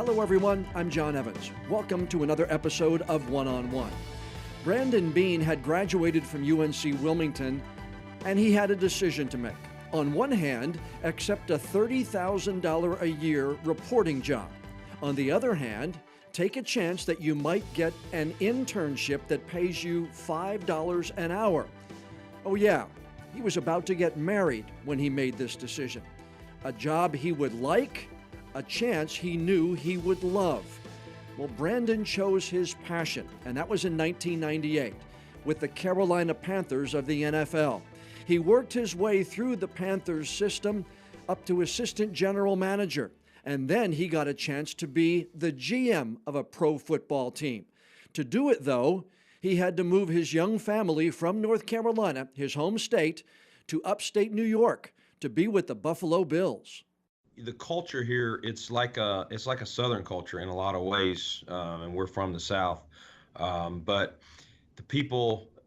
Hello everyone, I'm John Evans. Welcome to another episode of One-on-One. Brandon Beane had graduated from UNC Wilmington, and he had a decision to make. On one hand, accept a $30,000 a year reporting job. On the other hand, take a chance that you might get an internship that pays you $5 an hour. Oh yeah, he was about to get married when he made this decision. A job he would like, a chance he knew he would love. Well, Brandon chose his passion, and that was in 1998 with the Carolina Panthers of the NFL. He worked his way through the Panthers system up to assistant general manager, and then he got a chance to be the GM of a pro football team. To do it, though, he had to move his young family from North Carolina, his home state, to upstate New York to be with the Buffalo Bills. The culture here, it's like a Southern culture in a lot of ways, and we're from the South. But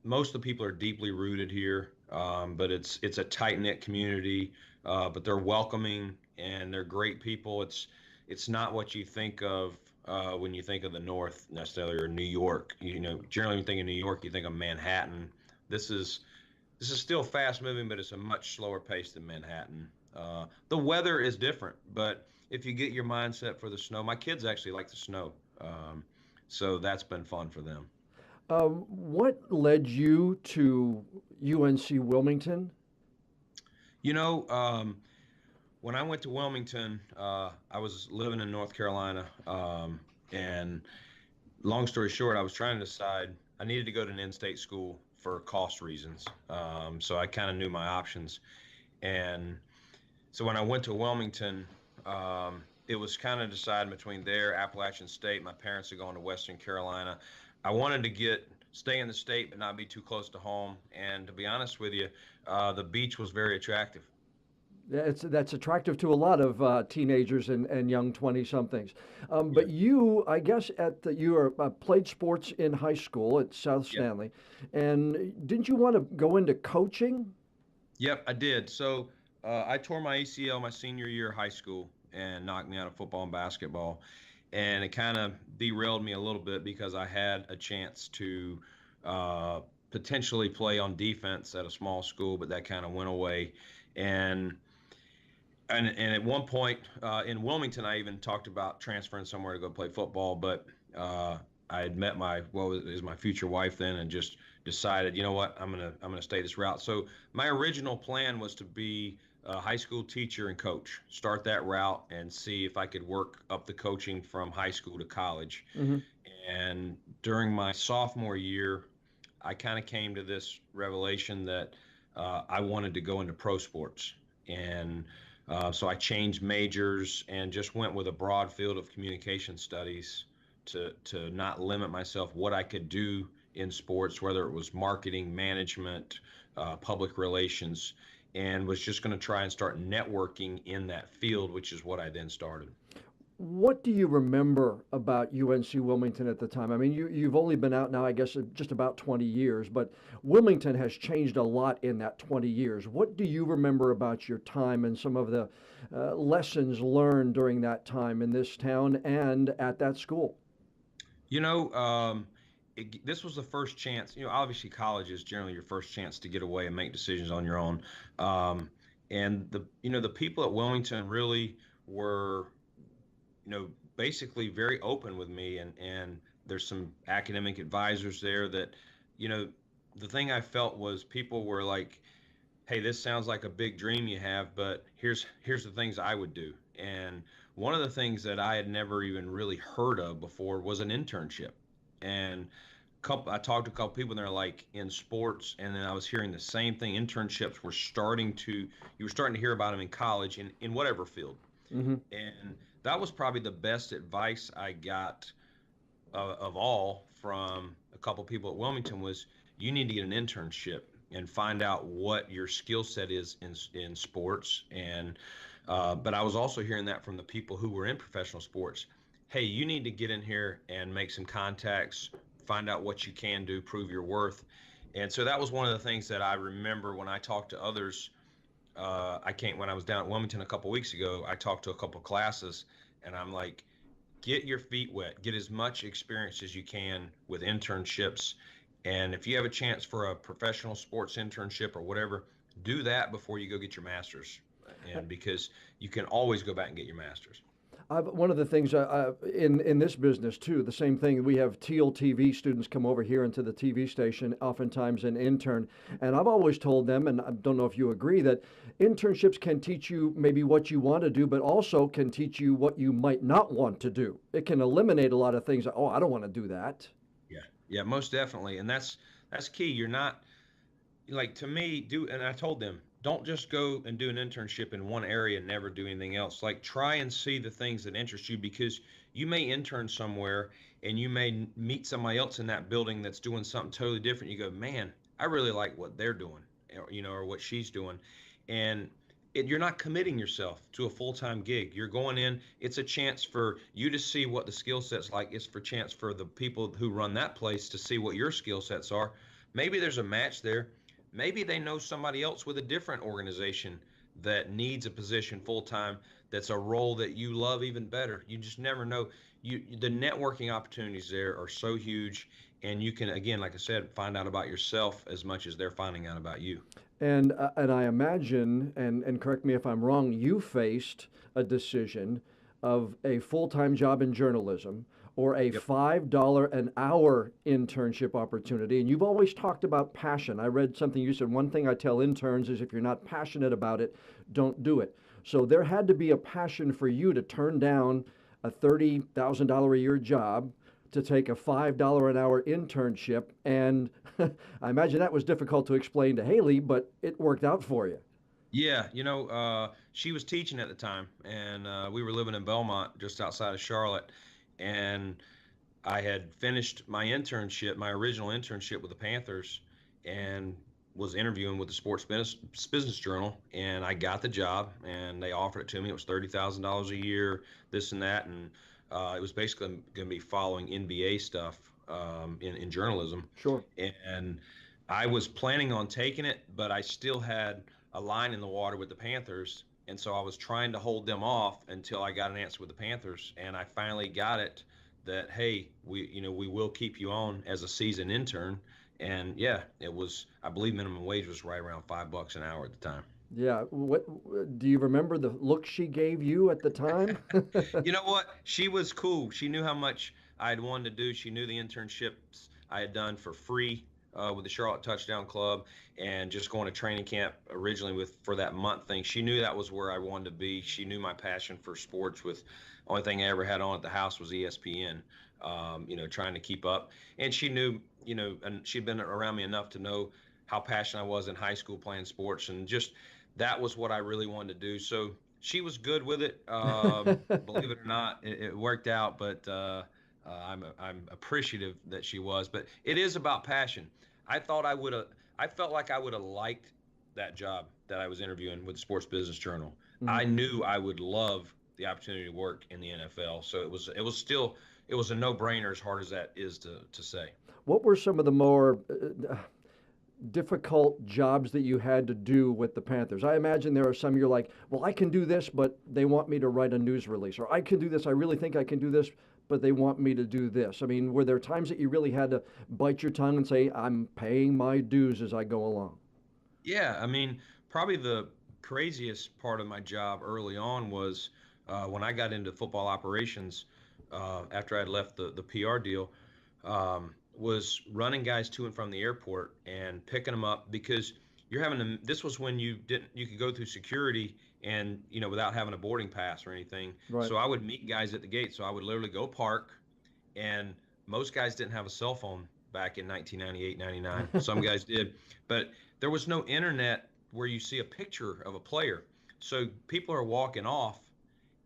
most of the people are deeply rooted here. But it's a tight-knit community, but they're welcoming and they're great people. It's not what you think of when you think of the North necessarily, or New York. Generally when you think of New York, you think of Manhattan. This is still fast moving, but it's a much slower pace than Manhattan. The weather is different, but if you get your mindset for the snow, my kids actually like the snow, so that's been fun for them. What led you to UNC Wilmington? When I went to Wilmington, I was living in North Carolina, and long story short, I was trying to decide I needed to go to an in-state school for cost reasons. So I kind of knew my options. And so when I went to Wilmington, it was kind of deciding between there, Appalachian State. My parents had gone to Western Carolina. I wanted to stay in the state but not be too close to home. And to be honest with you, the beach was very attractive. That's attractive to a lot of teenagers and young 20-somethings. Yeah. But you, I guess, played sports in high school at South Yep. Stanley, and didn't you want to go into coaching? Yep, I did. So I tore my ACL my senior year of high school and knocked me out of football and basketball. And it kind of derailed me a little bit because I had a chance to potentially play on defense at a small school, but that kind of went away. And at one point in Wilmington, I even talked about transferring somewhere to go play football, but I had met my future wife then, and just decided, you know what, I'm gonna stay this route. So my original plan was to be a high school teacher and coach, start that route, and see if I could work up the coaching from high school to college. Hmm. And during my sophomore year, I kind of came to this revelation that I wanted to go into pro sports. And so I changed majors and just went with a broad field of communication studies to not limit myself what I could do in sports, whether it was marketing, management, public relations, and was just going to try and start networking in that field, which is what I then started. What do you remember about UNC Wilmington at the time? I mean, you've only been out now, I guess, just about 20 years, but Wilmington has changed a lot in that 20 years. What do you remember about your time and some of the lessons learned during that time in this town and at that school? You know, this was the first chance. Obviously, college is generally your first chance to get away and make decisions on your own. And the people at Wilmington really were, basically very open with me, and there's some academic advisors there that, the thing I felt was people were like, hey, this sounds like a big dream you have, but here's the things I would do. And one of the things that I had never even really heard of before was an internship. And I talked to a couple people, and they're like, in sports, and then I was hearing the same thing. Internships were you were starting to hear about them in college, in whatever field. Hmm. And that was probably the best advice I got of all from a couple people at Wilmington was, you need to get an internship and find out what your skill set is in sports. And but I was also hearing that from the people who were in professional sports. Hey, you need to get in here and make some contacts, find out what you can do, prove your worth. And so that was one of the things that I remember when I talked to others. When I was down at Wilmington a couple weeks ago, I talked to a couple classes, and I'm like, get your feet wet, get as much experience as you can with internships. And if you have a chance for a professional sports internship or whatever, do that before you go get your master's. And because you can always go back and get your master's. One of the things in this business too, the same thing. We have Teal TV students come over here into the TV station, oftentimes an intern, and I've always told them, and I don't know if you agree, that internships can teach you maybe what you want to do, but also can teach you what you might not want to do. It can eliminate a lot of things. Oh, I don't want to do that. Yeah, yeah, most definitely. And that's key. You're not like to me, and I told them, don't just go and do an internship in one area and never do anything else. Like try and see the things that interest you because you may intern somewhere and you may meet somebody else in that building that's doing something totally different. You go, man, I really like what they're doing, or what she's doing. And you're not committing yourself to a full-time gig. You're going in, it's a chance for you to see what the skill set's like. It's for chance for the people who run that place to see what your skill sets are. Maybe there's a match there. Maybe they know somebody else with a different organization that needs a position full time that's a role that you love even better. You just never know. The networking opportunities there are so huge, and you can, again, like I said, find out about yourself as much as they're finding out about you. And I imagine, and correct me if I'm wrong, you faced a decision of a full-time job in journalism or a Yep. $5 an hour internship opportunity. And you've always talked about passion. I read something you said, one thing I tell interns is if you're not passionate about it, don't do it. So there had to be a passion for you to turn down a $30,000 a year job to take a $5 an hour internship. And I imagine that was difficult to explain to Haley, but it worked out for you. Yeah, she was teaching at the time, and we were living in Belmont, just outside of Charlotte, and I had finished my original internship with the Panthers, and was interviewing with the Sports Business Journal, and I got the job, and they offered it to me. It was $30,000 a year, this and that, and it was basically going to be following NBA stuff in journalism, Sure. and I was planning on taking it, but I still had a line in the water with the Panthers, and so I was trying to hold them off until I got an answer with the Panthers, and I finally got it that hey, we will keep you on as a season intern, and yeah, it was I believe minimum wage was right around $5 an hour at the time. Yeah. What do you remember the look she gave you at the time? You know what? She was cool. She knew how much I had wanted to do. She knew the internships I had done for free with the Charlotte Touchdown Club and just going to training camp originally for that month thing. She knew that was where I wanted to be. She knew my passion for sports. With only thing I ever had on at the house was ESPN. Trying to keep up. And she knew, and she'd been around me enough to know how passionate I was in high school playing sports, and just that was what I really wanted to do. So she was good with it. Believe it or not, it worked out. But I'm appreciative that she was. But it is about passion. I thought I would have. I felt like I would have liked that job that I was interviewing with the Sports Business Journal. Mhm. I knew I would love the opportunity to work in the NFL. So it was a no-brainer, as hard as that is to say. What were some of the more difficult jobs that you had to do with the Panthers? I imagine there are some you're like, well, I can do this, but they want me to write a news release, or I can do this, I really think I can do this, but they want me to do this. I mean, were there times that you really had to bite your tongue and say, I'm paying my dues as I go along? Yeah, I mean, probably the craziest part of my job early on was when I got into football operations after I'd left the PR deal, was running guys to and from the airport and picking them up because you're having to. This was when you could go through security and without having a boarding pass or anything. Right. So I would meet guys at the gate. So I would literally go park, and most guys didn't have a cell phone back in 1998, 99. Some guys did, but there was no internet where you see a picture of a player. So people are walking off,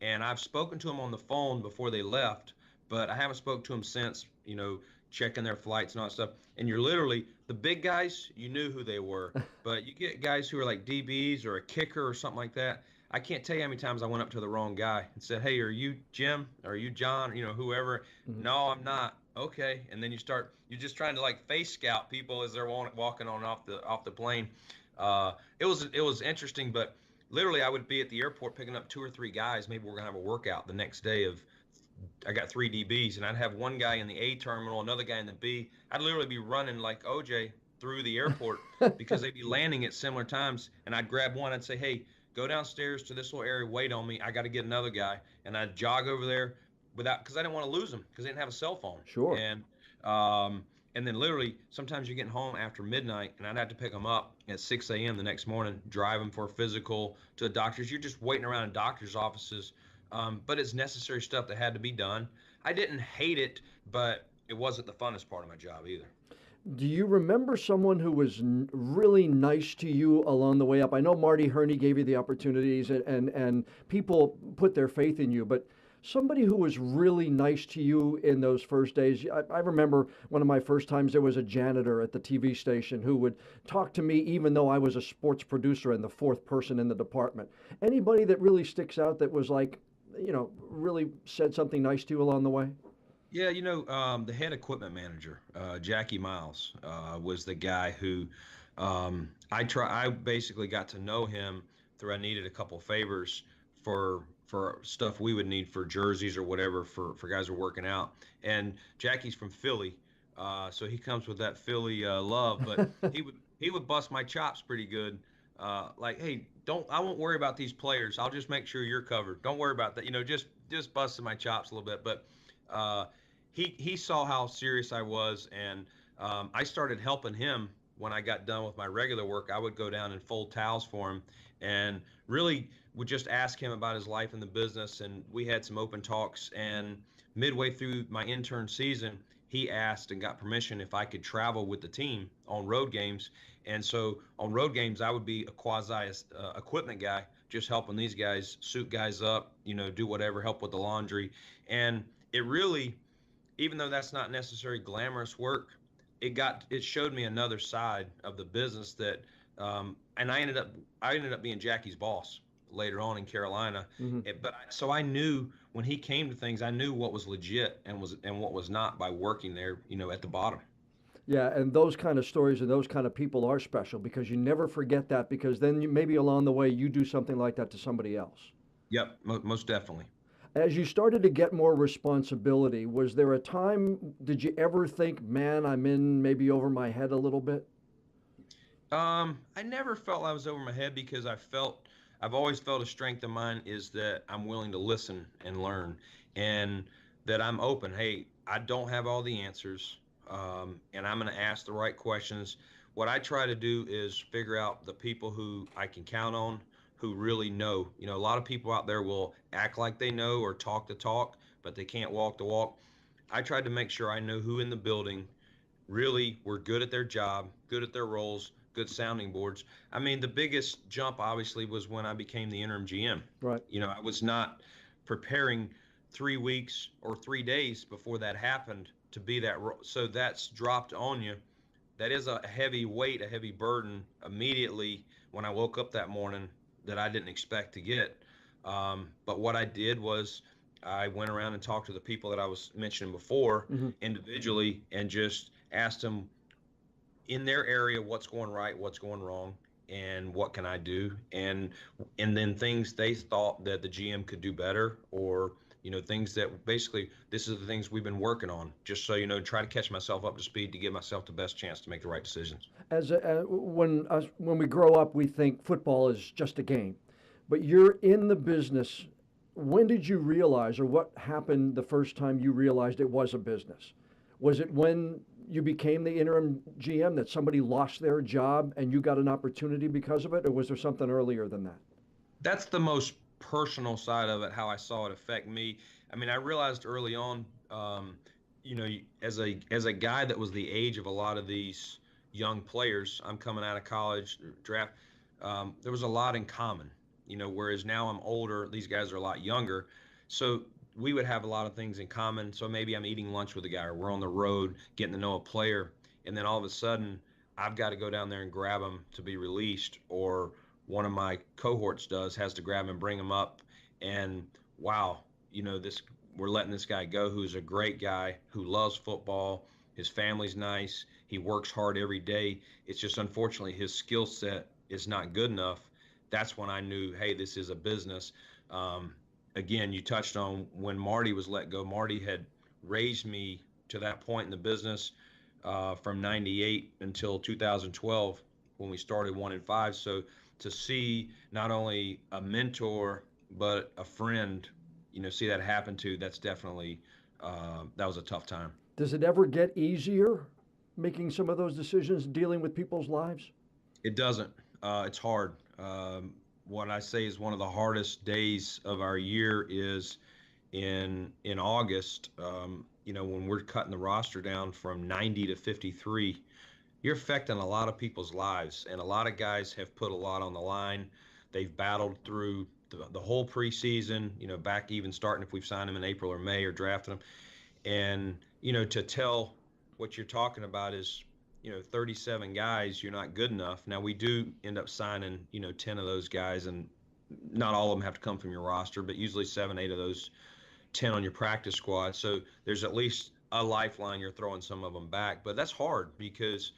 and I've spoken to them on the phone before they left, but I haven't spoken to them since, checking their flights and all that stuff. And you're literally the big guys, you knew who they were, but you get guys who are like DBs or a kicker or something like that. I can't tell you how many times I went up to the wrong guy and said, "Hey, are you Jim? Are you John? Whoever." Mhm. No, I'm not. Okay, and then you're just trying to like face scout people as they're walking on off the plane. It was interesting, but literally I would be at the airport picking up two or three guys. Maybe we're gonna have a workout the next day of I got three DBs, and I'd have one guy in the A terminal, another guy in the B. I'd literally be running like OJ through the airport because they'd be landing at similar times, and I'd grab one. I'd say, "Hey, go downstairs to this little area, wait on me. I got to get another guy," and I'd jog over there without because I didn't want to lose them because they didn't have a cell phone. Sure. Um, and then literally sometimes you're getting home after midnight, and I'd have to pick them up at 6 a.m. the next morning, drive them for a physical to the doctors. You're just waiting around in doctors' offices. But it's necessary stuff that had to be done. I didn't hate it, but it wasn't the funnest part of my job either. Do you remember someone who was really nice to you along the way up? I know Marty Hurney gave you the opportunities, and people put their faith in you, but somebody who was really nice to you in those first days. I remember one of my first times there was a janitor at the TV station who would talk to me even though I was a sports producer and the fourth person in the department. Anybody that really sticks out that was like, really said something nice to you along the way? Yeah, the head equipment manager, Jackie Miles, was the guy who I basically got to know him through I needed a couple favors for stuff we would need for jerseys or whatever for guys who are working out. And Jackie's from Philly, so he comes with that Philly love. But he would bust my chops pretty good. Like, hey, I won't worry about these players. I'll just make sure you're covered. Don't worry about that. Just busting my chops a little bit. But he saw how serious I was, and I started helping him when I got done with my regular work. I would go down and fold towels for him, and really would just ask him about his life in the business. And we had some open talks. And midway through my intern season, he asked and got permission if I could travel with the team on road games. And so on road games, I would be a quasi equipment guy, just helping these guys suit guys up, do whatever, help with the laundry. And it really, even though that's not necessarily glamorous work, it showed me another side of the business that, and I ended up being Jackie's boss later on in Carolina. Hmm. So I knew when he came to things, I knew what was legit and what was not by working there, at the bottom. Yeah, and those kind of stories and those kind of people are special because you never forget that because then maybe along the way you do something like that to somebody else. Yep, most definitely. As you started to get more responsibility, was there a time, did you ever think, man, I'm in maybe over my head a little bit? I never felt I was over my head because I've always felt a strength of mine is that I'm willing to listen and learn, and that I'm open. Hey, I don't have all the answers, and I'm going to ask the right questions. What I try to do is figure out the people who I can count on, who really know. A lot of people out there will act like they know or talk the talk, but they can't walk the walk. I tried to make sure I know who in the building really were good at their job, good at their roles, good sounding boards. I mean, the biggest jump obviously was when I became the interim GM. Right. I was not preparing 3 weeks or 3 days before that happened to be that role. So that's dropped on you. That is a heavy weight, a heavy burden immediately when I woke up that morning that I didn't expect to get. But what I did was I went around and talked to the people that I was mentioning before Hmm. individually and just asked them in their area what's going right, what's going wrong, and what can I do, and then things they thought that the GM could do better, or things that basically this is the things we've been working on, just so try to catch myself up to speed to give myself the best chance to make the right decisions. When we grow up, we think football is just a game, but you're in the business. When did you realize, or what happened the first time you realized it was a business? Was it when you became the interim GM that somebody lost their job and you got an opportunity because of it, or was there something earlier than that? That's the most personal side of it, how I saw it affect me. I mean, I realized early on, as a guy that was the age of a lot of these young players, I'm coming out of college draft. There was a lot in common, whereas now I'm older, these guys are a lot younger. So we would have a lot of things in common. So maybe I'm eating lunch with a guy, or we're on the road getting to know a player, and then all of a sudden I've got to go down there and grab him to be released, or one of my cohorts has to grab him and bring him up. And wow, this we're letting this guy go, who's a great guy, who loves football. His family's nice. He works hard every day. It's just unfortunately his skill set is not good enough. That's when I knew, hey, this is a business. again, you touched on when Marty was let go. Marty had raised me to that point in the business from 98 until 2012 when we started 1 and 5. So to see not only a mentor, but a friend, see that happen to, that's definitely, that was a tough time. Does it ever get easier making some of those decisions, dealing with people's lives? It doesn't. It's hard. What I say is one of the hardest days of our year is in August. When we're cutting the roster down from 90 to 53, you're affecting a lot of people's lives, and a lot of guys have put a lot on the line. They've battled through the whole preseason. Back even starting if we've signed them in April or May or drafted them, and to tell what you're talking about is 37 guys, you're not good enough. Now we do end up signing 10 of those guys, and not all of them have to come from your roster, but usually 7 8 of those 10 on your practice squad. So there's at least a lifeline. You're throwing some of them back, but that's hard because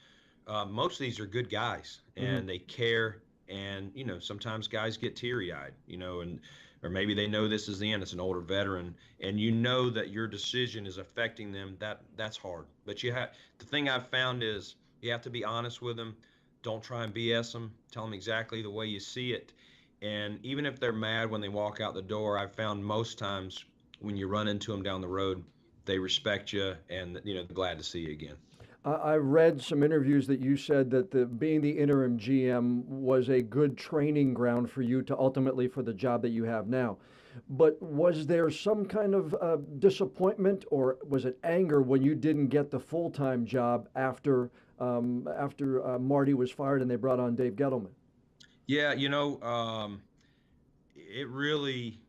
most of these are good guys and they care. And sometimes guys get teary-eyed, and or maybe they know this is the end. It's an older veteran, and that your decision is affecting them. That's hard. But the thing I've found is you have to be honest with them. Don't try and BS them. Tell them exactly the way you see it. And even if they're mad when they walk out the door, I've found most times when you run into them down the road, they respect you and they're glad to see you again. I read some interviews that you said that being the interim GM was a good training ground for you to ultimately for the job that you have now. But was there some kind of disappointment, or was it anger when you didn't get the full-time job after Marty was fired and they brought on Dave Gettleman? Yeah, it really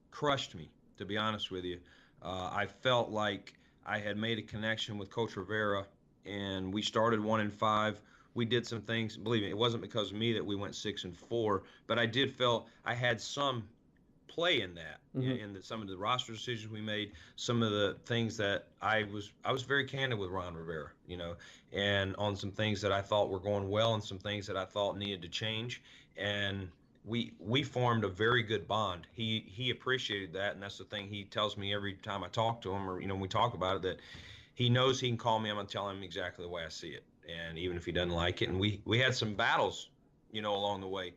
crushed me, to be honest with you. I felt like I had made a connection with Coach Rivera, and we started 1 and 5. We did some things. Believe me, it wasn't because of me that we went 6 and 4, but I did feel I had some play in that, in some of the roster decisions we made, some of the things that I was very candid with Ron Rivera, and on some things that I thought were going well and some things that I thought needed to change, and we formed a very good bond. He appreciated that, and that's the thing he tells me every time I talk to him, or when we talk about it, that he knows he can call me. I'm gonna tell him exactly the way I see it, and even if he doesn't like it. And we had some battles, along the way,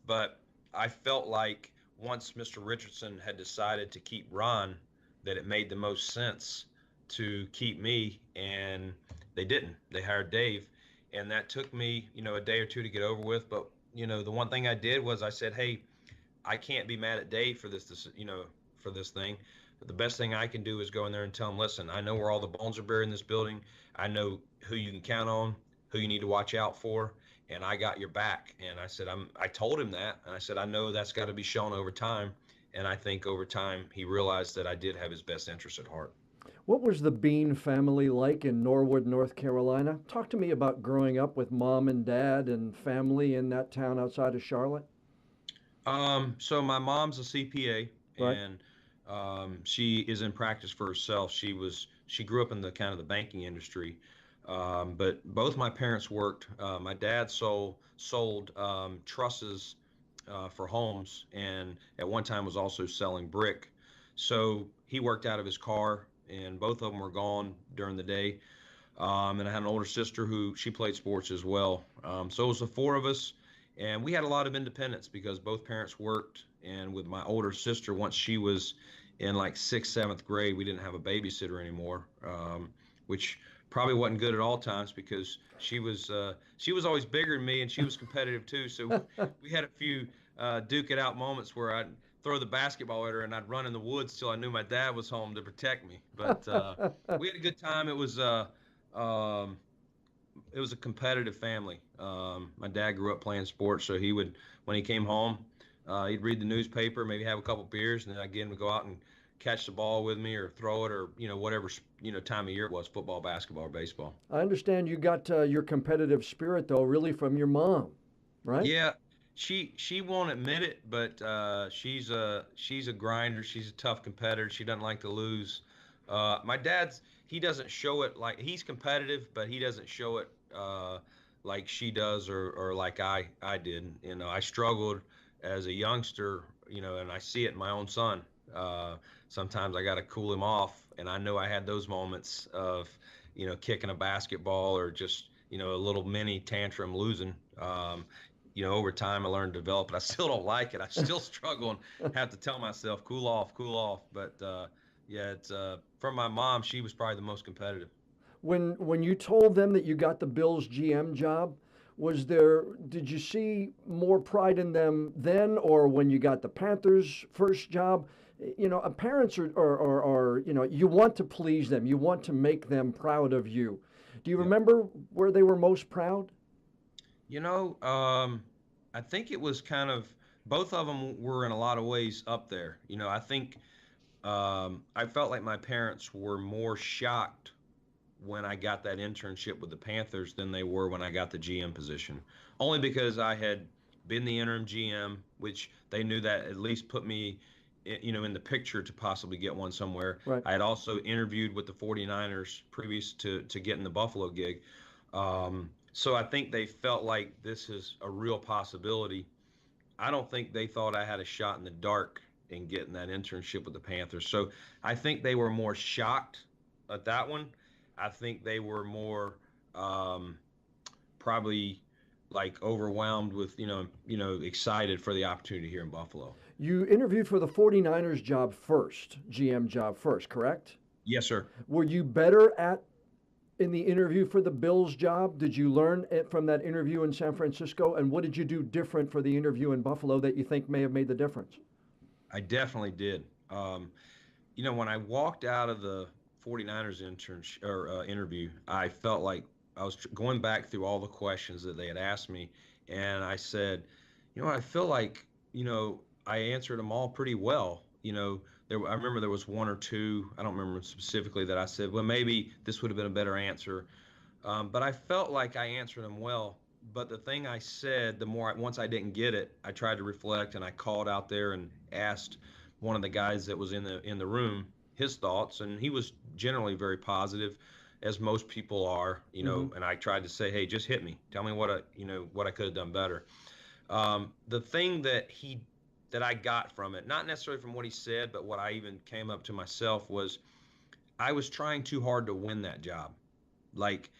but I felt like once Mr. Richardson had decided to keep Ron, that it made the most sense to keep me, and they didn't. They hired Dave, and that took me, a day or two to get over with. But the one thing I did was I said, hey, I can't be mad at Dave for this for this thing. But the best thing I can do is go in there and tell him, listen, I know where all the bones are buried in this building. I know who you can count on, who you need to watch out for, and I got your back. And I said, I told him that, and I said, I know that's got to be shown over time. And I think over time he realized that I did have his best interest at heart. What was the Beane family like in Norwood, North Carolina? Talk to me about growing up with mom and dad and family in that town outside of Charlotte. So my mom's a CPA, Right. and she is in practice for herself. She grew up in the kind of the banking industry, but both my parents worked. My dad sold trusses for homes, and at one time was also selling brick. So he worked out of his car, and both of them were gone during the day. And I had an older sister who she played sports as well. So it was the four of us, and we had a lot of independence because both parents worked. And with my older sister, once she was in like sixth, seventh grade, we didn't have a babysitter anymore, which probably wasn't good at all times because she was always bigger than me, and she was competitive too. So we had a few duke it out moments where I'd throw the basketball at her and I'd run in the woods till I knew my dad was home to protect me. But we had a good time. Um, it was a competitive family. My dad grew up playing sports, so when he came home, he'd read the newspaper, maybe have a couple beers, and then again would go out and catch the ball with me or throw it, or whatever time of year it was, football, basketball, or baseball. I understand you got your competitive spirit though, really from your mom, right? Yeah, she won't admit it, but she's a grinder. She's a tough competitor. She doesn't like to lose. My dad's he doesn't show it, like he's competitive, but he doesn't show it like she does, or like I did. I struggled as a youngster and I see it in my own son. Sometimes I got to cool him off, and I know I had those moments of, kicking a basketball or just, a little mini tantrum losing. Over time I learned to develop it. I still don't like it. I still struggle and have to tell myself, cool off, cool off. But yeah, it's from my mom. She was probably the most competitive. When you told them that you got the Bills GM job, did you see more pride in them then, or when you got the Panthers first job? Parents are, you want to please them, you want to make them proud of you. Do you Yeah. remember where they were most proud? I think it was kind of both of them were in a lot of ways up there. I think I felt like my parents were more shocked when I got that internship with the Panthers than they were when I got the GM position. Only because I had been the interim GM, which they knew that at least put me, in the picture to possibly get one somewhere. Right. I had also interviewed with the 49ers previous to getting the Buffalo gig. So I think they felt like this is a real possibility. I don't think they thought I had a shot in the dark in getting that internship with the Panthers. So I think they were more shocked at that one. I think they were more um, probably like overwhelmed with, excited for the opportunity here in Buffalo. You interviewed for the 49ers job first, GM job first, correct? Yes, sir. Were you better at in the interview for the Bills job? Did you learn it from that interview in San Francisco? And what did you do different for the interview in Buffalo that you think may have made the difference? I definitely did. When I walked out of the 49ers internship or interview, I felt like I was going back through all the questions that they had asked me, and I said, I feel like, I answered them all pretty well. I remember there was one or two, I don't remember specifically, that I said, well, maybe this would have been a better answer. But I felt like I answered them well. But the thing I said, once I didn't get it, I tried to reflect and I called out there and asked one of the guys that was in the room his thoughts, and he was generally very positive, as most people are. And I tried to say, hey, just hit me, tell me what I could have done better. The thing that I got from it, not necessarily from what he said, but what I even came up to myself, was I was trying too hard to win that job. Like,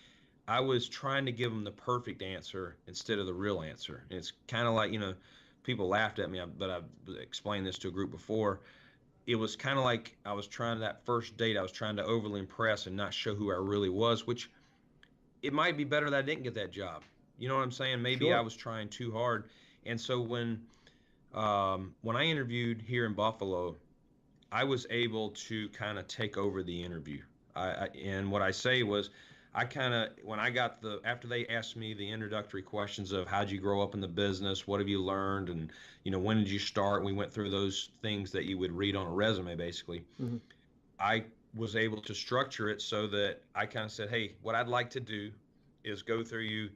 I was trying to give them the perfect answer instead of the real answer. And it's kind of like, people laughed at me, but I've explained this to a group before. It was kind of like I was trying, that first date, I was trying to overly impress and not show who I really was, which it might be better that I didn't get that job. You know what I'm saying? Maybe I Sure. was trying too hard. And so when I interviewed here in Buffalo, I was able to kind of take over the interview. And what I say was, when I got after they asked me the introductory questions of how'd you grow up in the business, what have you learned, and, when did you start? We went through those things that you would read on a resume, basically. Hmm. I was able to structure it so that I kind of said, hey, what I'd like to do is go through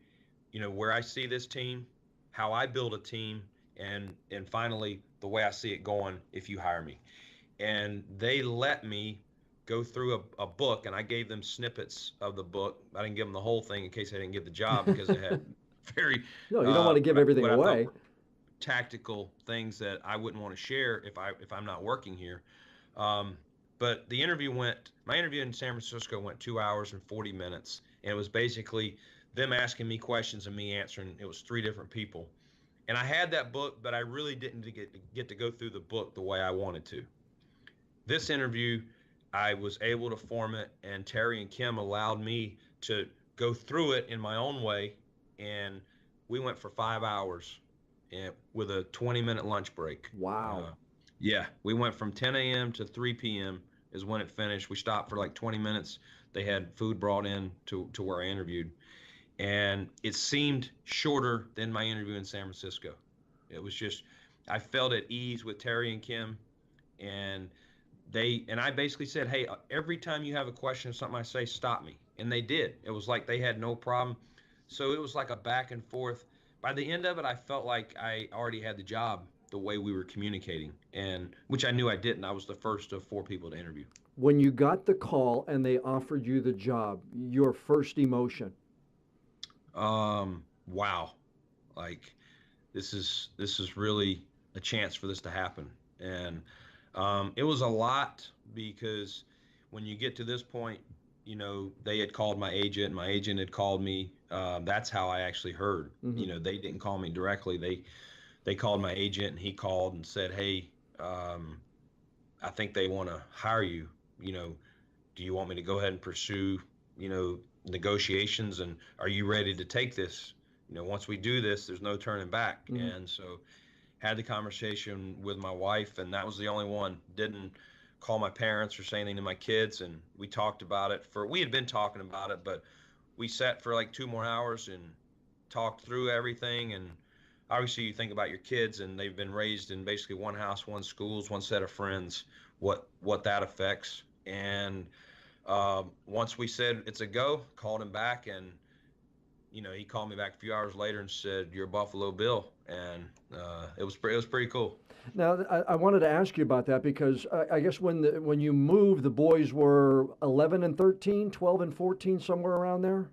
where I see this team, how I build a team, and finally the way I see it going if you hire me. And they let me go through a book, and I gave them snippets of the book. I didn't give them the whole thing in case I didn't get the job, because it had very No, you don't want to give everything what I thought away. were tactical things that I wouldn't want to share if I'm not working here. Um, but my interview in San Francisco went 2 hours and 40 minutes, and it was basically them asking me questions and me answering. It was three different people, and I had that book, but I really didn't get to go through the book the way I wanted to. This interview, I was able to form it, and Terry and Kim allowed me to go through it in my own way, and we went for 5 hours, and with a 20-minute lunch break. Wow. Yeah, we went from 10 a.m. to 3 p.m. is when it finished. We stopped for like 20 minutes. They had food brought in to where I interviewed, and it seemed shorter than my interview in San Francisco. It was just, I felt at ease with Terry and Kim, and I basically said, hey, every time you have a question or something I say, stop me. And they did. It was like they had no problem. So it was like a back and forth. By the end of it, I felt like I already had the job the way we were communicating, and which I knew I didn't. I was the first of four people to interview. When you got the call and they offered you the job, your first emotion? Wow. Like, this is really a chance for this to happen. And it was a lot because when you get to this point, they had called my agent. My agent had called me. That's how I actually heard. Mm-hmm. They didn't call me directly. They called my agent, and he called and said, "Hey, I think they want to hire you. You know, do you want me to go ahead and pursue, negotiations? And are you ready to take this? Once we do this, there's no turning back." Mm-hmm. And so had the conversation with my wife, and that was the only one. Didn't call my parents or say anything to my kids, and we talked about it we had been talking about it, but we sat for like 2 more hours and talked through everything. And obviously you think about your kids, and they've been raised in basically one house, one schools, one set of friends, what that affects. And once we said it's a go, called him back, and he called me back a few hours later and said, "You're a Buffalo Bill," and it was pretty cool. Now, I wanted to ask you about that because I guess when you moved, the boys were 11 and 13, 12 and 14, somewhere around there.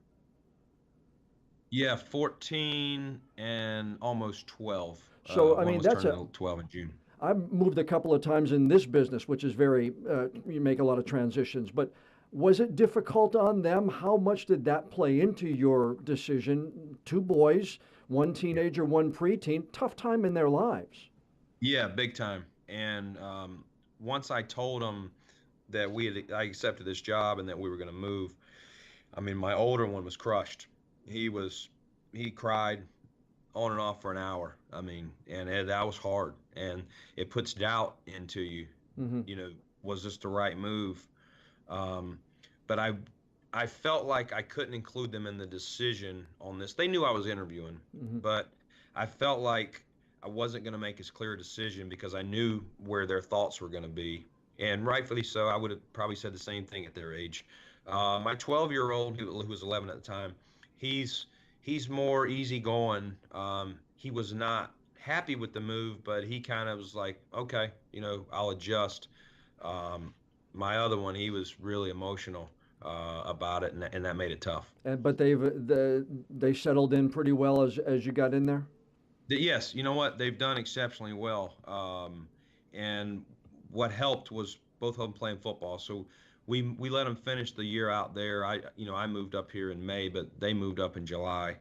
Yeah, 14 and almost 12. So, I One mean, was turning 12 in June. I've moved a couple of times in this business, which is you make a lot of transitions. But was it difficult on them? How much did that play into your decision? Two boys, one teenager, one preteen, tough time in their lives. Yeah, big time. And once I told them that I accepted this job and that we were going to move, I mean, my older one was crushed. He cried on and off for an hour. I mean, and that was hard. And it puts doubt into you. Mm-hmm. Was this the right move? Um, but I felt like I couldn't include them in the decision on this. They knew I was interviewing, Mm-hmm. but I felt like I wasn't going to make as clear a decision because I knew where their thoughts were going to be. And rightfully so, I would have probably said the same thing at their age. My 12-year-old, who was 11 at the time, he's more easygoing. He was not happy with the move, but he kind of was like, okay, I'll adjust. Um, my other one, he was really emotional about it, and that made it tough. But they settled in pretty well as you got in there. Yes, you know what? They've done exceptionally well. And what helped was both of them playing football. So we let them finish the year out there. I moved up here in May, but they moved up in July,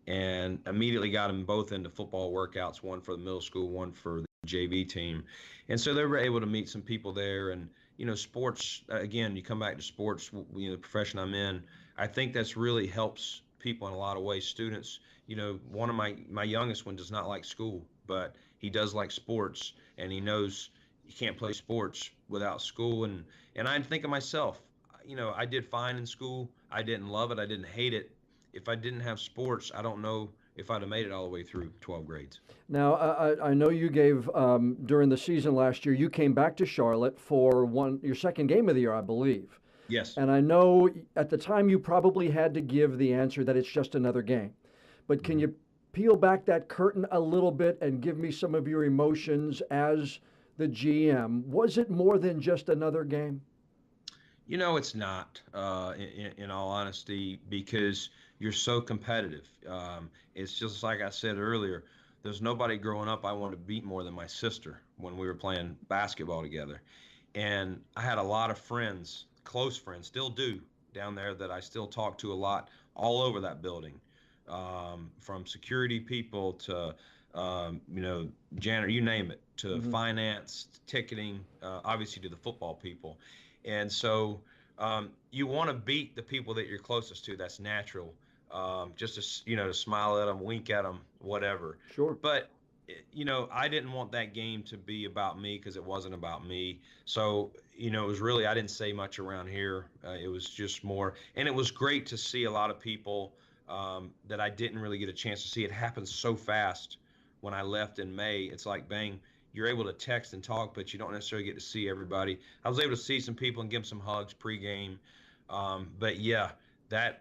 and immediately got them both into football workouts, one for the middle school, one for the JV team. And so they were able to meet some people there. And sports, again, you come back to sports, the profession I'm in, I think that's really helps people in a lot of ways. Students, one of my youngest one does not like school, but he does like sports, and he knows you can't play sports without school. And I think of myself, I did fine in school. I didn't love it. I didn't hate it. If I didn't have sports, I don't know if I'd have made it all the way through 12 grades. Now, I know you gave during the season last year. You came back to Charlotte for your second game of the year, I believe. Yes. And I know at the time you probably had to give the answer that it's just another game. But can you peel back that curtain a little bit and give me some of your emotions the GM? Was it more than just another game? It's not, in all honesty, because you're so competitive. It's just like I said earlier, there's nobody growing up I wanted to beat more than my sister when we were playing basketball together. And I had a lot of friends, close friends, still do, down there that I still talk to a lot all over that building, from security people to janitor, you name it, to Mm-hmm. finance, ticketing, obviously to the football people. And so you want to beat the people that you're closest to. That's natural. Just to smile at them, wink at them, whatever. Sure. But I didn't want that game to be about me because it wasn't about me. So it was really, I didn't say much around here. It was just more, and it was great to see a lot of people that I didn't really get a chance to see. It happened so fast when I left in May. It's like, bang, you're able to text and talk, but you don't necessarily get to see everybody. I was able to see some people and give them some hugs pregame. But yeah, that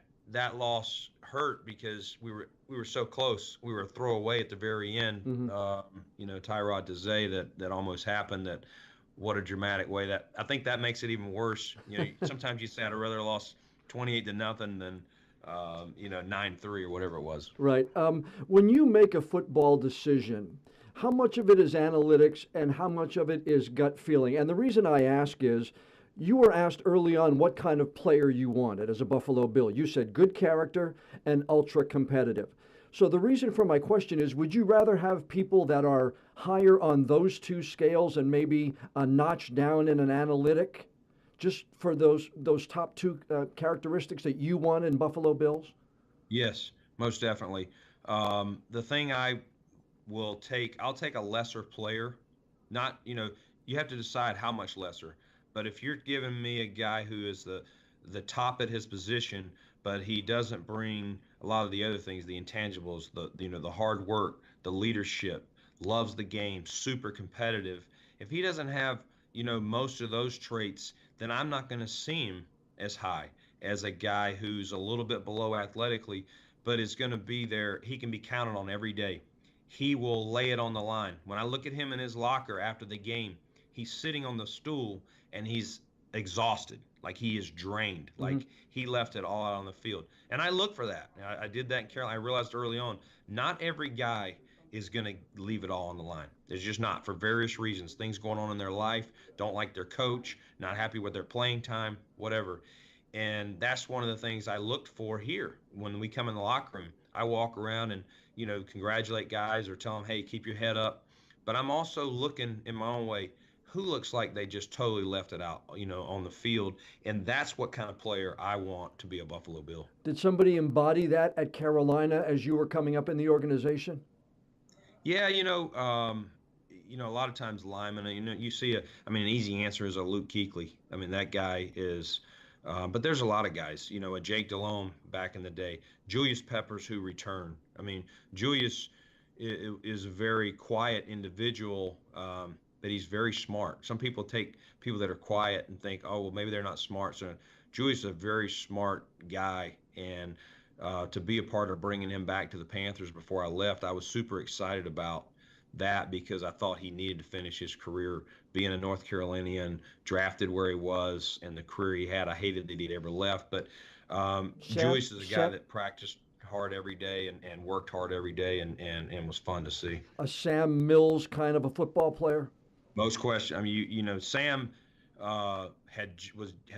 loss hurt because we were so close. We were a throwaway at the very end. Mm-hmm. Tyrod Dezay that almost happened. That what a dramatic way. That I think that makes it even worse. Sometimes you say I'd rather lost 28-0 than 9-3 or whatever it was. Right. When you make a football decision, How much of it is analytics and how much of it is gut feeling? And the reason I ask is you were asked early on what kind of player you wanted as a Buffalo Bill. You said good character and ultra competitive. So the reason for my question is, would you rather have people that are higher on those two scales and maybe a notch down in an analytic, just for those top two characteristics that you want in Buffalo Bills? Yes, most definitely. The thing I'll take a lesser player. Not, you have to decide how much lesser. But if you're giving me a guy who is the top at his position, but he doesn't bring a lot of the other things, the intangibles, the hard work, the leadership, loves the game, super competitive. If he doesn't have, most of those traits, then I'm not going to see him as high as a guy who's a little bit below athletically, but is going to be there. He can be counted on every day. He will lay it on the line. When I look at him in his locker after the game, he's sitting on the stool and he's exhausted, like he is drained, Mm-hmm. like he left it all out on the field. And I look for that. I did that in Carolina. I realized early on, not every guy is going to leave it all on the line. There's just not, for various reasons, things going on in their life, don't like their coach, not happy with their playing time, whatever. And that's one of the things I looked for here when we come in the locker room. I walk around and, congratulate guys or tell them, hey, keep your head up. But I'm also looking in my own way, who looks like they just totally left it out, on the field. And that's what kind of player I want to be a Buffalo Bill. Did somebody embody that at Carolina as you were coming up in the organization? Yeah, a lot of times linemen, you see an easy answer is a Luke Kuechly. I mean, that guy is, but there's a lot of guys, a Jake Delhomme back in the day, Julius Peppers who returned. I mean, Julius is a very quiet individual, but he's very smart. Some people take people that are quiet and think, oh, well, maybe they're not smart. So Julius is a very smart guy, and to be a part of bringing him back to the Panthers before I left, I was super excited about that because I thought he needed to finish his career being a North Carolinian, drafted where he was, and the career he had. I hated that he'd ever left, but Sam, Julius is a guy that practiced hard every day and worked hard every day and was fun to see. a Sam Mills kind of a football player? Most question. I mean, Sam had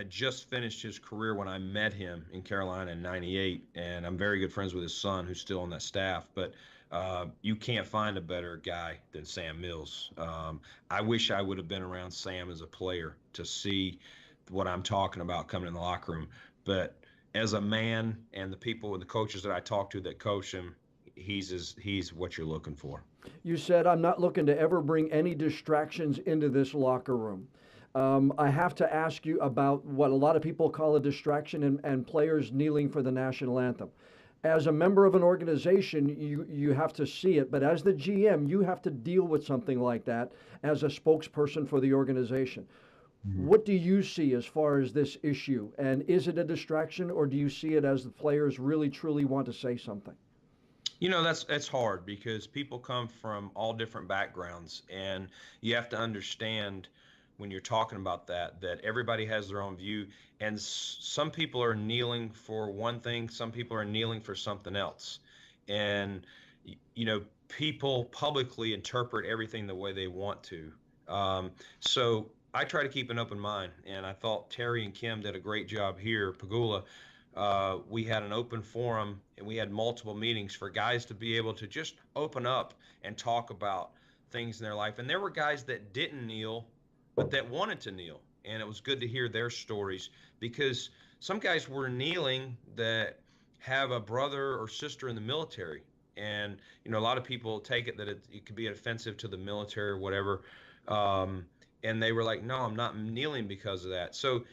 just finished his career when I met him in Carolina in '98, and I'm very good friends with his son, who's still on that staff. But you can't find a better guy than Sam Mills. I wish I would have been around Sam as a player to see what I'm talking about coming in the locker room. But as a man and the people and the coaches that I talk to that coach him, he's what you're looking for. You said, I'm not looking to ever bring any distractions into this locker room. I have to ask you about what a lot of people call a distraction and players kneeling for the national anthem. As a member of an organization, you have to see it, but as the GM, you have to deal with something like that as a spokesperson for the organization. What do you see as far as this issue? And is it a distraction, or do you see it as the players really truly want to say something? That's hard because people come from all different backgrounds, and you have to understand when you're talking about that everybody has their own view, and some people are kneeling for one thing, some people are kneeling for something else, and people publicly interpret everything the way they want to. So I try to keep an open mind, and I thought Terry and Kim did a great job here, Pagula. We had an open forum and we had multiple meetings for guys to be able to just open up and talk about things in their life. And there were guys that didn't kneel, but that wanted to kneel. And it was good to hear their stories because some guys were kneeling that have a brother or sister in the military. And, a lot of people take it that it could be offensive to the military or whatever. And they were like, no, I'm not kneeling because of that. So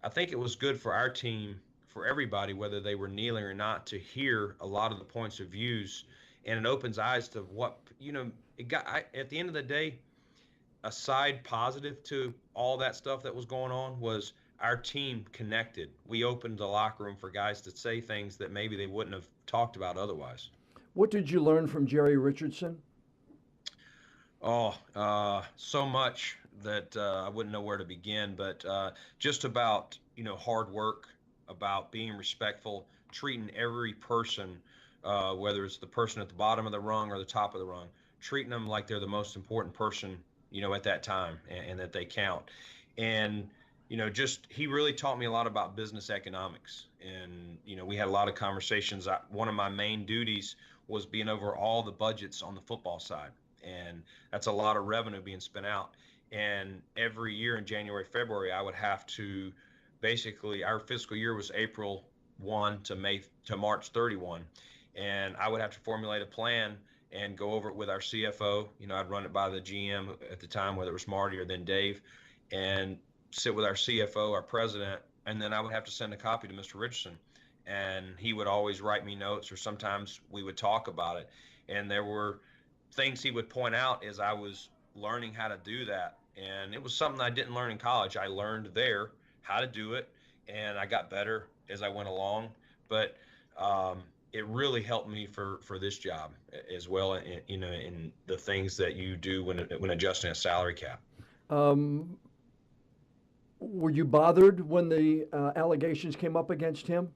I think it was good for our team, for everybody, whether they were kneeling or not, to hear a lot of the points of views, and it opens eyes to what at the end of the day, a side positive to all that stuff that was going on was our team connected. We opened the locker room for guys to say things that maybe they wouldn't have talked about otherwise. What did you learn from Jerry Richardson? Oh, so much that I wouldn't know where to begin, but just about, hard work, about being respectful, treating every person, whether it's the person at the bottom of the rung or the top of the rung, treating them like they're the most important person, at that time, and that they count. And, just he really taught me a lot about business economics. And, we had a lot of conversations. One of my main duties was being over all the budgets on the football side. And that's a lot of revenue being spent out. And every year in January, February, I would have to basically, our fiscal year was April 1 to March 31. And I would have to formulate a plan and go over it with our CFO. I'd run it by the GM at the time, whether it was Marty or then Dave, and sit with our CFO, our president, and then I would have to send a copy to Mr. Richardson. And he would always write me notes, or sometimes we would talk about it. And there were things he would point out as I was learning how to do that. And it was something I didn't learn in college. I learned there how to do it, and I got better as I went along. But it really helped me for this job as well, in the things that you do when adjusting a salary cap. Were you bothered when the allegations came up against him?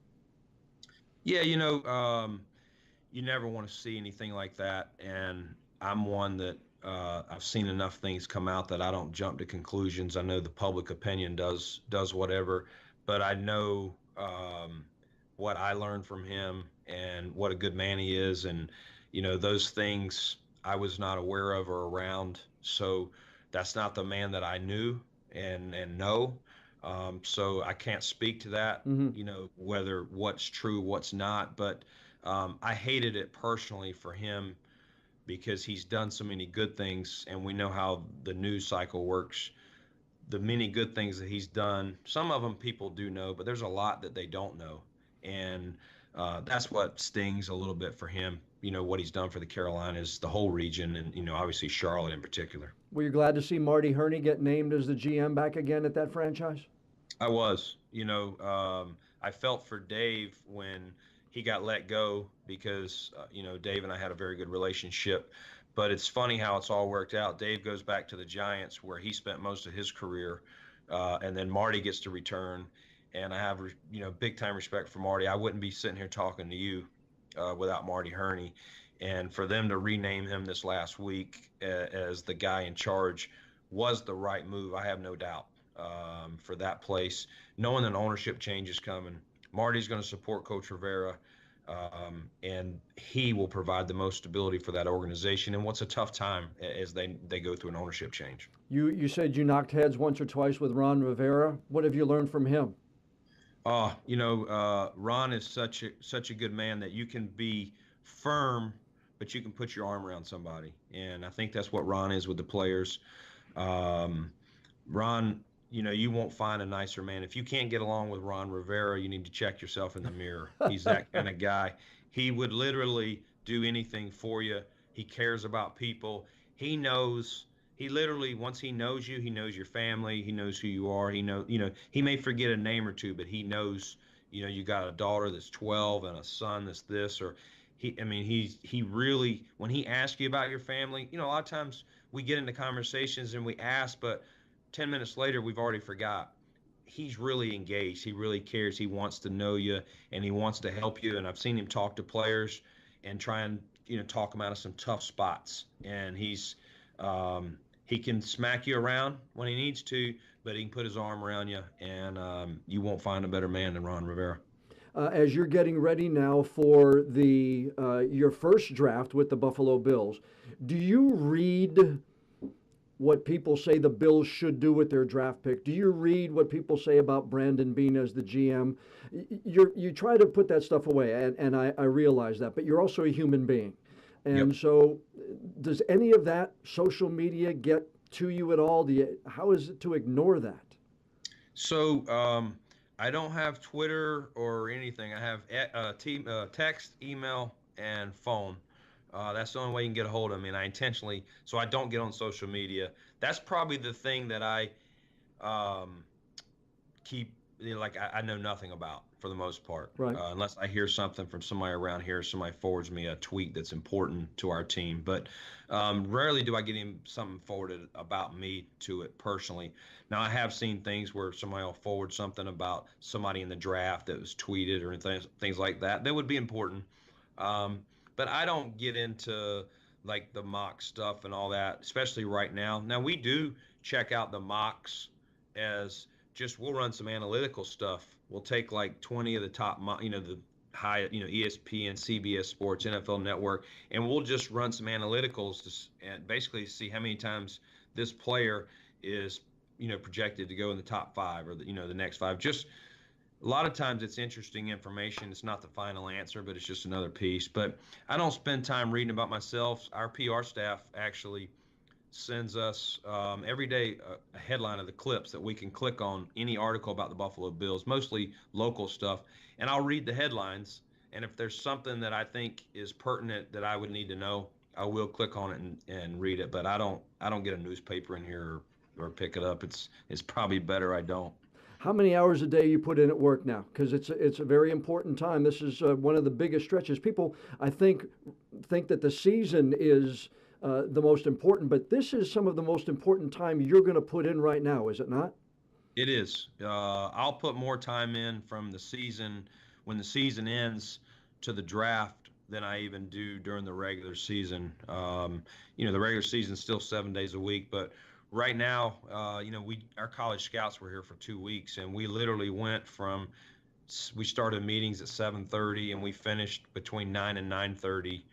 Yeah, you never want to see anything like that, and I'm one that I've seen enough things come out that I don't jump to conclusions. I know the public opinion does whatever, but I know what I learned from him and what a good man he is, and those things I was not aware of or around. So that's not the man that I knew and know. So I can't speak to that, whether what's true, what's not. But I hated it personally for him, because he's done so many good things, and we know how the news cycle works. The many good things that he's done, some of them people do know, but there's a lot that they don't know. And that's what stings a little bit for him, what he's done for the Carolinas, the whole region, and, obviously Charlotte in particular. Were you glad to see Marty Hurney get named as the GM back again at that franchise? I was. I felt for Dave when he got let go, because, Dave and I had a very good relationship. But it's funny how it's all worked out. Dave goes back to the Giants, where he spent most of his career, and then Marty gets to return. And I have, big time respect for Marty. I wouldn't be sitting here talking to you without Marty Hurney. And for them to rename him this last week as the guy in charge was the right move. I have no doubt for that place. Knowing an ownership change is coming, Marty's going to support Coach Rivera, and he will provide the most stability for that organization in what's a tough time as they go through an ownership change. You said you knocked heads once or twice with Ron Rivera. What have you learned from him? Ron is such a good man that you can be firm, but you can put your arm around somebody. And I think that's what Ron is with the players. Ron, you won't find a nicer man. If you can't get along with Ron Rivera, you need to check yourself in the mirror. He's that kind of guy. He would literally do anything for you. He cares about people. He literally, once he knows you, he knows your family, he knows who you are. He may forget a name or two, but he knows, you got a daughter that's 12 and a son that's this, or he really, when he asks you about your family, a lot of times we get into conversations and we ask, but 10 minutes later, we've already forgot. He's really engaged. He really cares. He wants to know you, and he wants to help you. And I've seen him talk to players and try and, talk them out of some tough spots. And he can smack you around when he needs to, but he can put his arm around you, and you won't find a better man than Ron Rivera. As you're getting ready now for your first draft with the Buffalo Bills, do you read what people say the Bills should do with their draft pick? Do you read what people say about Brandon Beane as the GM? You try to put that stuff away, and I realize that, but you're also a human being. And Yep. So does any of that social media get to you at all? How is it to ignore that? So I don't have Twitter or anything. I have text, email, and phone. That's the only way you can get a hold of me, and I intentionally, so I don't get on social media. That's probably the thing that I keep, I know nothing about for the most part. Right. Unless I hear something from somebody around here, somebody forwards me a tweet that's important to our team. But rarely do I get something forwarded about me to it personally. Now, I have seen things where somebody will forward something about somebody in the draft that was tweeted or things like that. That would be important. But I don't get into like the mock stuff and all that, especially right now. Now we do check out the mocks as just we'll run some analytical stuff. We'll take like 20 of the top, the high, ESPN, CBS Sports, NFL Network, and we'll just run some analyticals and basically see how many times this player is, projected to go in the top five or the next five. Just a lot of times it's interesting information. It's not the final answer, but it's just another piece. But I don't spend time reading about myself. Our PR staff actually sends us every day a headline of the clips that we can click on any article about the Buffalo Bills, mostly local stuff. And I'll read the headlines. And if there's something that I think is pertinent that I would need to know, I will click on it and read it. But I don't get a newspaper in here or pick it up. It's probably better I don't. How many hours a day you put in at work now? Because it's a very important time. This is one of the biggest stretches. People, I think that the season is the most important, but this is some of the most important time you're going to put in right now, is it not? It is. I'll put more time in from the season when the season ends to the draft than I even do during the regular season. The regular season's still 7 days a week, but right now, our college scouts were here for 2 weeks, and we literally we started meetings at 7:30, and we finished between 9 and 9:30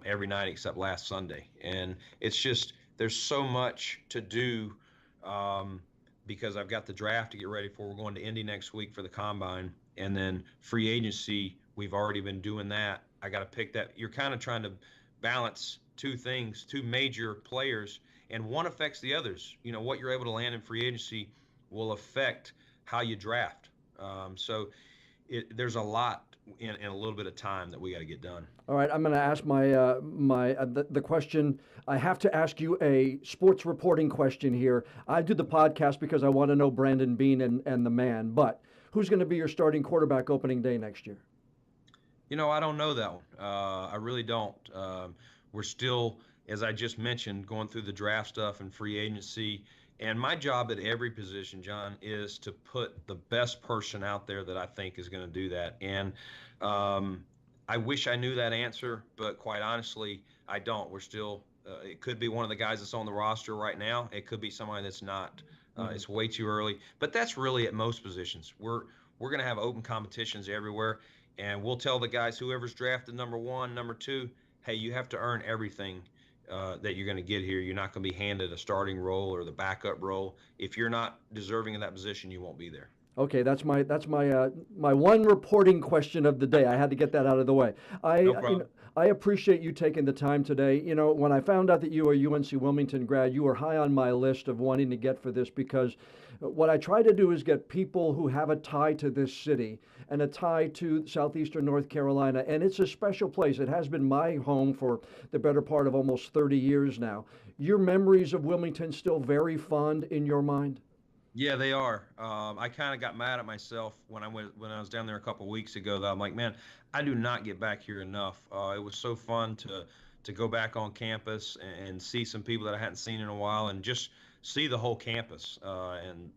every night except last Sunday. And it's just there's so much to do because I've got the draft to get ready for. We're going to Indy next week for the combine, and then free agency. We've already been doing that. I got to pick that. You're kind of trying to balance two things, two major players, and one affects the others. What you're able to land in free agency will affect how you draft. So there's a lot in a little bit of time that we got to get done. All right, I'm going to ask the question. I have to ask you a sports reporting question here. I do the podcast because I want to know Brandon Beane and the man, but who's going to be your starting quarterback opening day next year? I don't know that one. I really don't. We're still, as I just mentioned, going through the draft stuff and free agency. And my job at every position, John, is to put the best person out there that I think is going to do that. And I wish I knew that answer, but quite honestly, I don't. We're still, it could be one of the guys that's on the roster right now. It could be somebody that's not. It's way too early. But that's really at most positions. We're going to have open competitions everywhere. And we'll tell the guys, whoever's drafted number one, number two, hey, you have to earn everything that you're going to get here. You're not going to be handed a starting role or the backup role. If you're not deserving of that position, you won't be there. Okay, that's my my one reporting question of the day. I had to get that out of the way. No problem. I appreciate you taking the time today. When I found out that you were a UNC Wilmington grad, you were high on my list of wanting to get for this, because what I try to do is get people who have a tie to this city and a tie to southeastern North Carolina, and it's a special place. It has been my home for the better part of almost 30 years now. Your memories of Wilmington still very fond in your mind? Yeah, they are. I kind of got mad at myself when I was down there a couple weeks ago. That I'm like, man, I do not get back here enough. It was so fun to go back on campus and see some people that I hadn't seen in a while, and just see the whole campus. And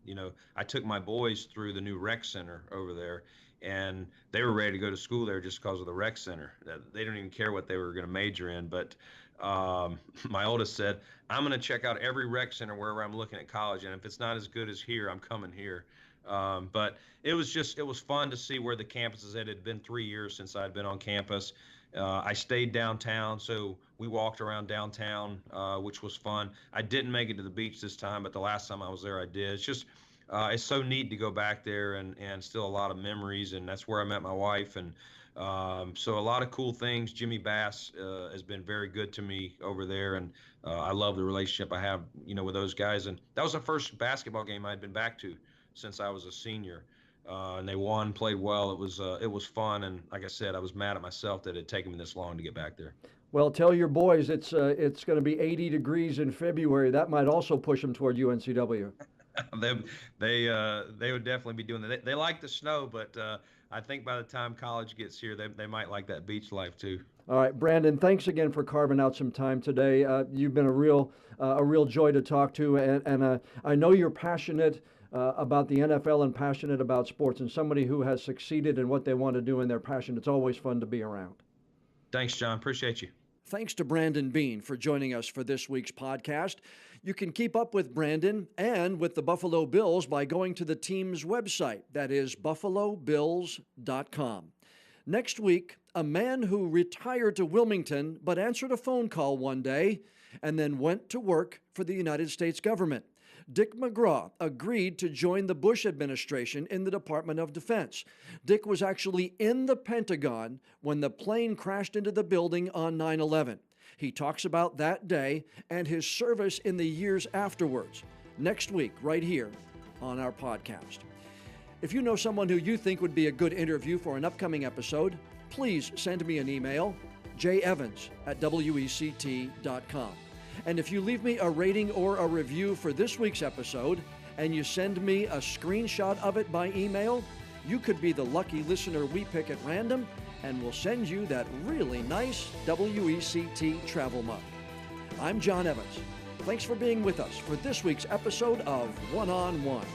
I took my boys through the new rec center over there, and they were ready to go to school there just because of the rec center. They don't even care what they were going to major in, but my oldest said, I'm going to check out every rec center wherever I'm looking at college, and if it's not as good as here, I'm coming here. But it was fun to see where the campus is at. It had been 3 years since I'd been on campus. I stayed downtown, so we walked around downtown, which was fun. I didn't make it to the beach this time, but the last time I was there, I did. It's just it's so neat to go back there, and still a lot of memories, and that's where I met my wife. And so a lot of cool things. Jimmy Bass has been very good to me over there, and I love the relationship I have, with those guys. And that was the first basketball game I'd been back to since I was a senior. And they won, played well. It was fun, and like I said, I was mad at myself that it had taken me this long to get back there. Well, tell your boys it's going to be 80 degrees in February. That might also push them toward UNCW. They would definitely be doing that. They like the snow, but I think by the time college gets here, they might like that beach life too. All right, Brandon, thanks again for carving out some time today. You've been a real joy to talk to, and I know you're passionate about the NFL and passionate about sports, and somebody who has succeeded in what they want to do in their passion. It's always fun to be around. Thanks, John. Appreciate you. Thanks to Brandon Beane for joining us for this week's podcast. You can keep up with Brandon and with the Buffalo Bills by going to the team's website. That is buffalobills.com. Next week, a man who retired to Wilmington but answered a phone call one day and then went to work for the United States government. Dick McGraw agreed to join the Bush administration in the Department of Defense. Dick was actually in the Pentagon when the plane crashed into the building on 9/11. He talks about that day and his service in the years afterwards. Next week, right here on our podcast. If you know someone who you think would be a good interview for an upcoming episode, please send me an email, jevans@wect.com. And if you leave me a rating or a review for this week's episode, and you send me a screenshot of it by email, you could be the lucky listener we pick at random, and we'll send you that really nice WECT travel mug. I'm John Evans. Thanks for being with us for this week's episode of One on One.